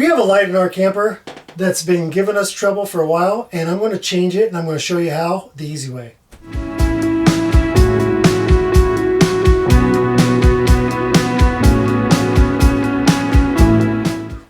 We have a light in our camper that's been giving us trouble for a while, and I'm going to change it, and I'm going to show you how the easy way.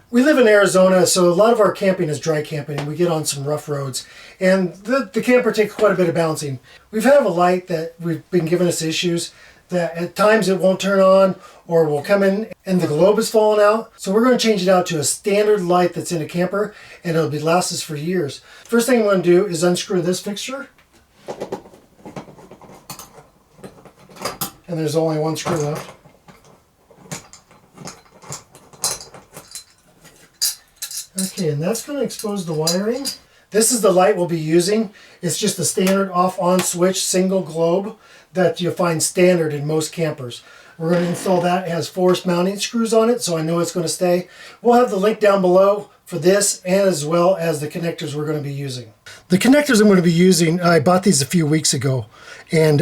We live in Arizona, so a lot of our camping is dry camping, and we get on some rough roads, and the camper takes quite a bit of balancing. We've had a light that we've been giving us issues that at times it won't turn on or will come in and the globe is falling out. So we're going to change it out to a standard light that's in a camper, and it'll last us for years. First thing I'm going to do is unscrew this fixture. And there's only one screw left. Okay, and that's going to expose the wiring. This is the light we'll be using. It's just a standard off-on switch single globe that you'll find standard in most campers. We're going to install that. It has 4 mounting screws on it, so I know it's going to stay. We'll have the link down below for this, and as well as the connectors we're going to be using. The connectors I'm going to be using, I bought these a few weeks ago, and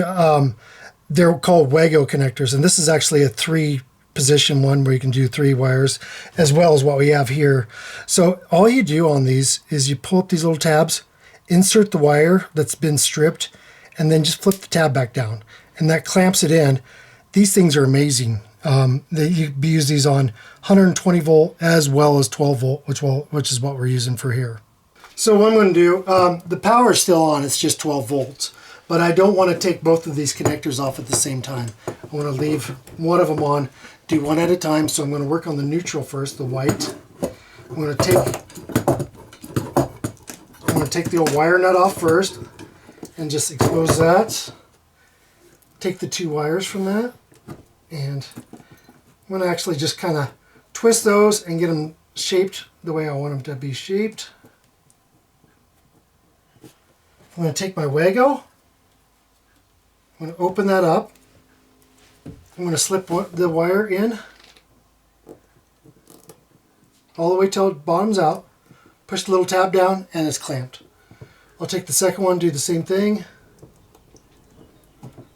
they're called Wago connectors, and this is actually a 3-position one where you can do 3 wires, as well as what we have here. So all you do on these is you pull up these little tabs, insert the wire that's been stripped, and then just flip the tab back down, and that clamps it in. These things are amazing. You can use these on 120 volt as well as 12 volt, which is what we're using for here. So what I'm going to do, the power is still on, it's just 12 volts, but I don't want to take both of these connectors off at the same time. I want to leave one of them on, do one at a time. So I'm going to work on the neutral first, the white. I'm going to take the old wire nut off first and just expose that. Take the 2 wires from that, and I'm going to actually just kind of twist those and get them shaped the way I want them to be shaped. I'm going to take my Wago. I'm going to open that up. I'm going to slip the wire in all the way till it bottoms out. Push the little tab down, and it's clamped. I'll take the second one, do the same thing.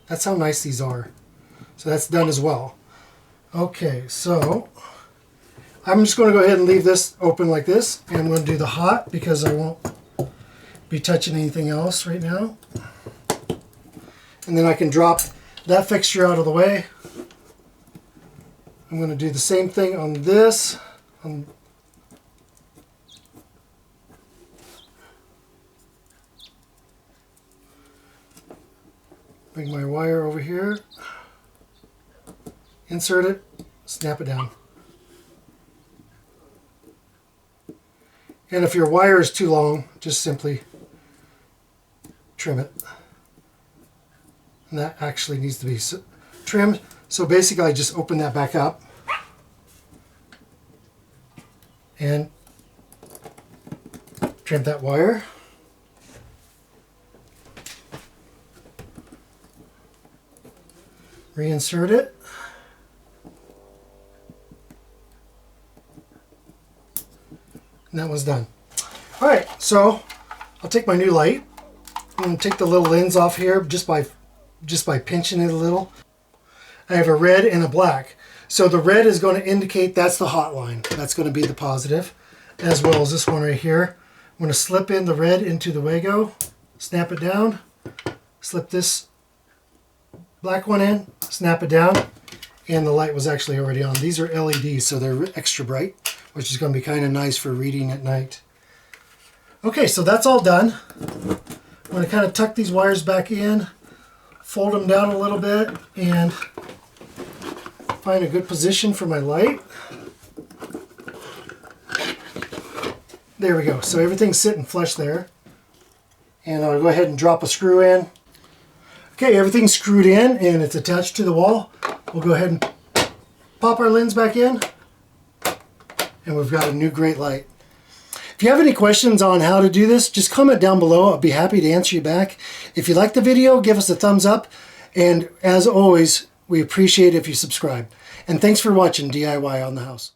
That's how nice these are. So that's done as well. Okay, so I'm just going to go ahead and leave this open like this, and I'm going to do the hot because I won't be touching anything else right now. And then I can drop that fixture out of the way. I'm going to do the same thing on this. Bring my wire over here, insert it, snap it down. And if your wire is too long, just simply trim it. And that actually needs to be trimmed. So basically I just open that back up and trim that wire. Reinsert it. And that was done. Alright, so I'll take my new light. I'm going to take the little lens off here just by pinching it a little. I have a red and a black. So the red is going to indicate that's the hot line. That's going to be the positive, as well as this one right here. I'm going to slip in the red into the Wago, snap it down, slip this black one in, snap it down, and the light was actually already on. These are LEDs, so they're extra bright, which is going to be kind of nice for reading at night. Okay, so that's all done. I'm going to kind of tuck these wires back in, fold them down a little bit, and find a good position for my light. There we go. So everything's sitting flush there. And I'll go ahead and drop a screw in. Okay, everything's screwed in and it's attached to the wall. We'll go ahead and pop our lens back in, and we've got a new great light. If you have any questions on how to do this, just comment down below. I'll be happy to answer you back. If you like the video, give us a thumbs up. And as always, we appreciate it if you subscribe. And thanks for watching DIY on the House.